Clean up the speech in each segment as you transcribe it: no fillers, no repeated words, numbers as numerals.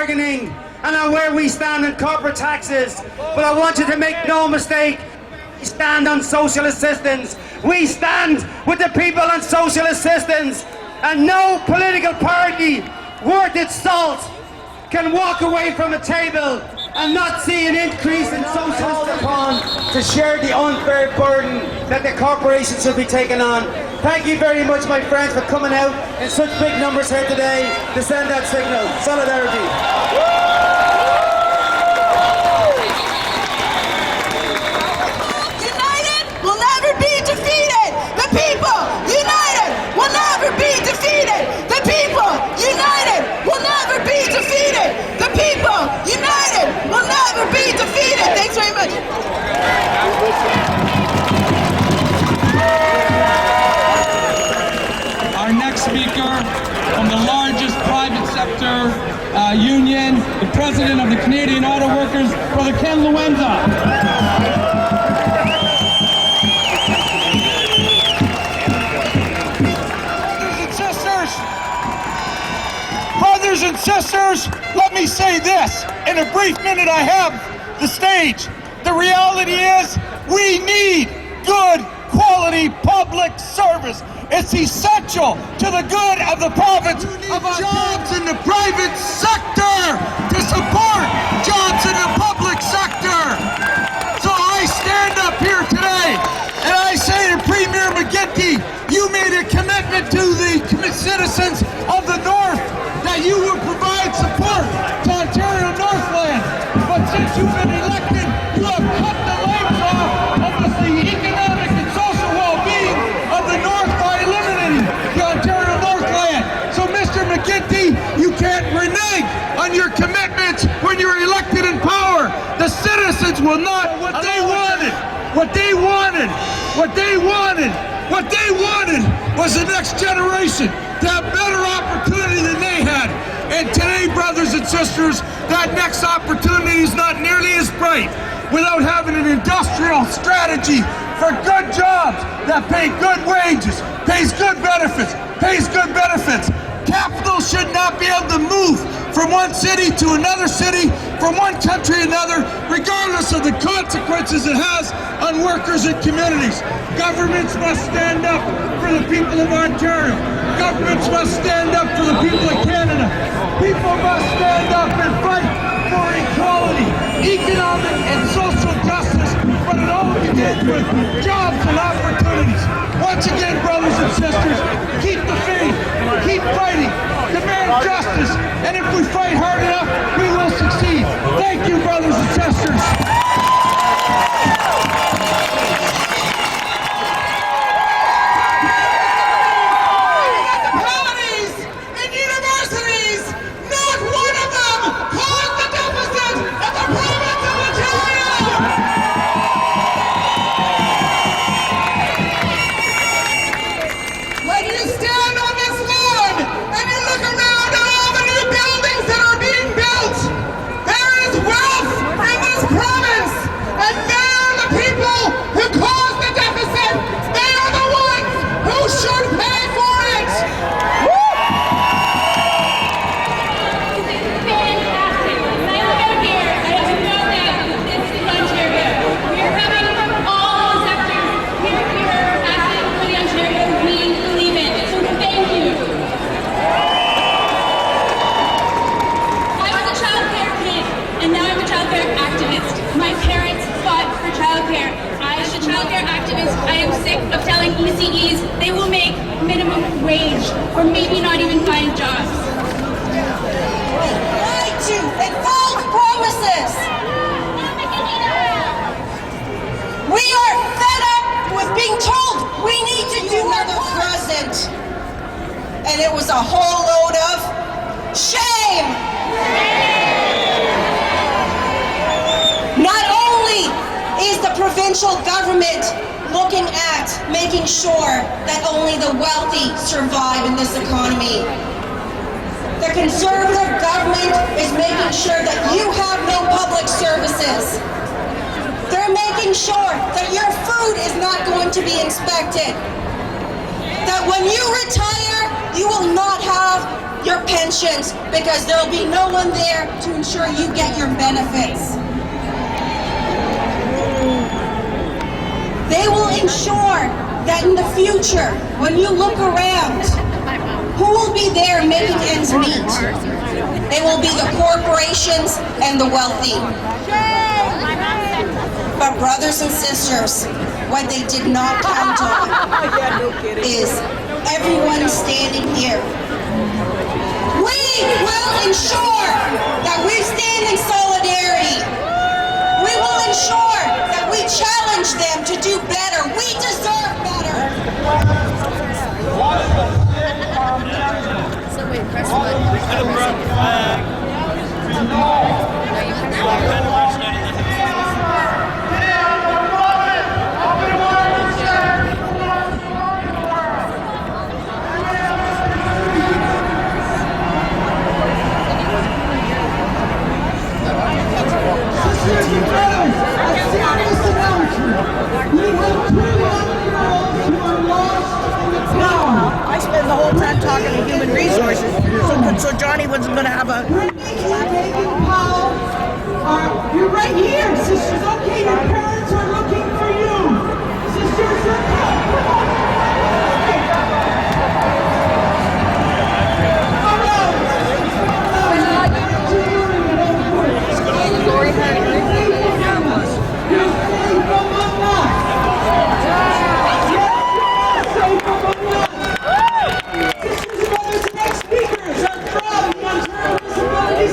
bargaining and on where we stand on corporate taxes. But I want you to make no mistake, we stand on social assistance. We stand with the people on social assistance. And no political party worth its salt can walk away from a table and not see an increase in social upon to share the unfair burden that the corporations should be taking on. Thank you very much, my friends, for coming out in such big numbers here today to send that signal. Solidarity. United will never be defeated. The people united will never be defeated. The people united will never be defeated. The people united will never be defeated. Thanks very much. Our next speaker from the largest private sector union, the president of the Canadian Auto Workers, Brother Ken Luenza. Brothers and sisters, let me say this. In a brief minute I have the stage. The reality is we need good quality public service. It's essential to the good of the province. Of jobs in the private sector to support jobs in the public sector. So I stand up here today and I say to Premier McGuinty, you made a commitment to the citizens of the North that you would provide support to Ontario Northland. But since you've been elected, you have cut the legs off of the economic and social well-being of the North by eliminating the Ontario Northland. So Mr. McGuinty, you can't renege on your commitments when you're elected in power. The citizens will not what they wanted. What they wanted was the next generation to have better opportunity than they had. And today, brothers and sisters, that next opportunity is not nearly as bright without having an industrial strategy for good jobs that pay good wages, pays good benefits. Capital should not be able to move from one city to another city, from one country to another, regardless of the consequences it has on workers and communities. Governments must stand up for the people of Ontario. Governments must stand up for the people of Canada. People must stand up and fight for equality, economic and social justice, but it all begins with jobs and opportunities. Once again, brothers and sisters, keep the faith, keep fighting, demand justice, and if we fight hard enough, we will succeed. Thank you, brothers and sisters. Of telling ECEs they will make minimum wage or maybe not even find jobs. Lied to and false promises. We are fed up with being told we need to do another present. And it was a whole load of shame. Not only is the provincial government looking at making sure that only the wealthy survive in this economy. The Conservative government is making sure that you have no public services. They're making sure that your food is not going to be inspected. that when you retire, you will not have your pensions because there will be no one there to ensure you get your benefits. They will ensure that in the future, when you look around, who will be there making ends meet? They will be the corporations and the wealthy. But brothers and sisters, what they did not count on is everyone standing here. We will ensure that we stand in solidarity. We will ensure that we challenge them to do better. We deserve better. So wait, press what? I spent the whole time talking to human resources, so Johnny wasn't going to have a... You're right here, sisters. Okay, your parents are looking for you. Sisters,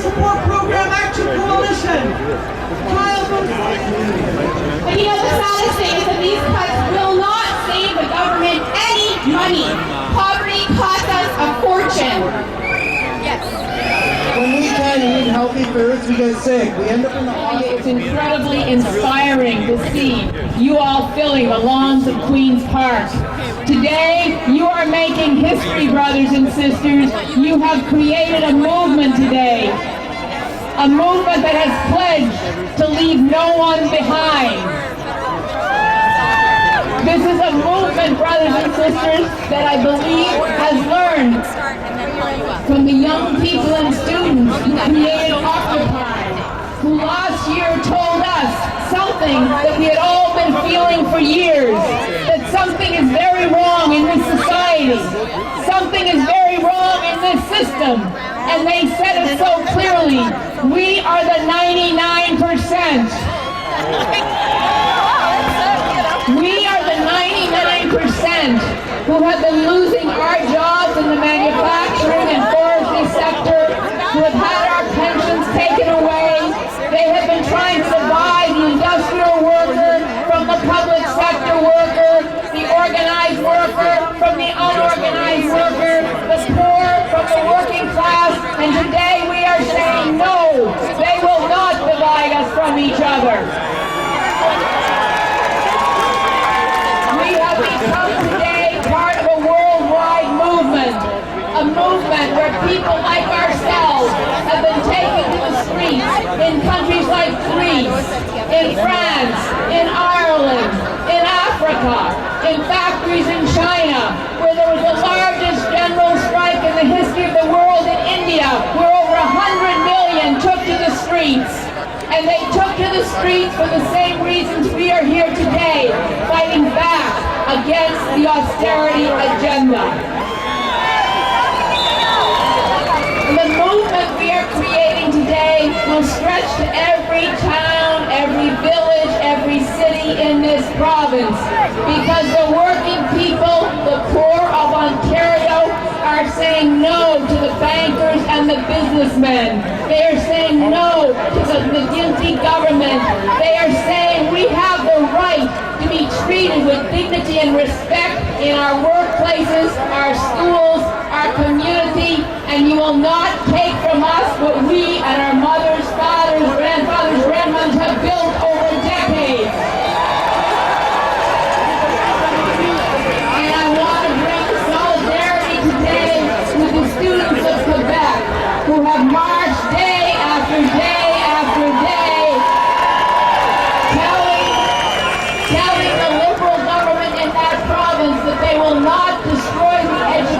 Support Program Action Coalition. And you know, the saddest thing is that these cuts will not save the government any money. Poverty costs us a fortune. When we can't eat healthy foods, we get sick. We end up in the hospital. It's incredibly inspiring to see you all filling the lawns of Queen's Park. Today, you are making history, brothers and sisters. You have created a movement today. A movement that has pledged to leave no one behind. This is a movement, brothers and sisters, that I believe has learned from the young people and students who created Occupy, who last year told us something that we had all been feeling for years, that something is very wrong in this society, something is very wrong in this system, and they said it so clearly, we are the 99%. We are the 99% who have been losing our jobs in the manufacturing and forestry sector, who have had our pensions taken away. They have been trying to divide the industrial worker from the public sector worker, the organized worker from the unorganized worker, the poor from the working class, and today we are saying no, they will not divide us from each other. We have become today part of a worldwide movement, a movement where people like ourselves have been taken to the streets in countries like Greece, in France, in Ireland, in Africa, in factories in China, where there was the largest general strike in the history of the world in India, where over 100 million took to the streets. And they took to the streets for the same reasons we are here today, fighting back against the austerity agenda. The movement we are creating today will stretch to every town, every village, every city in this province, because the working people, the poor of Ontario, are saying no to the bankers and the businessmen. They are saying no to the guilty government. They are saying we have the right to be treated with dignity and respect in our workplaces, our schools, our community, and you will not take from us what we and our mothers, fathers, grandfathers, grandmothers have built over decades. And I want to bring solidarity today with the students of Quebec who have marched day after day after day, telling the Liberal government in that province that they will not destroy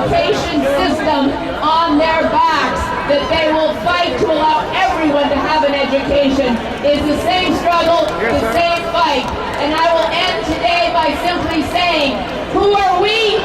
education system on their backs, that they will fight to allow everyone to have an education. It's the same struggle, the same fight. And I will end today by simply saying, who are we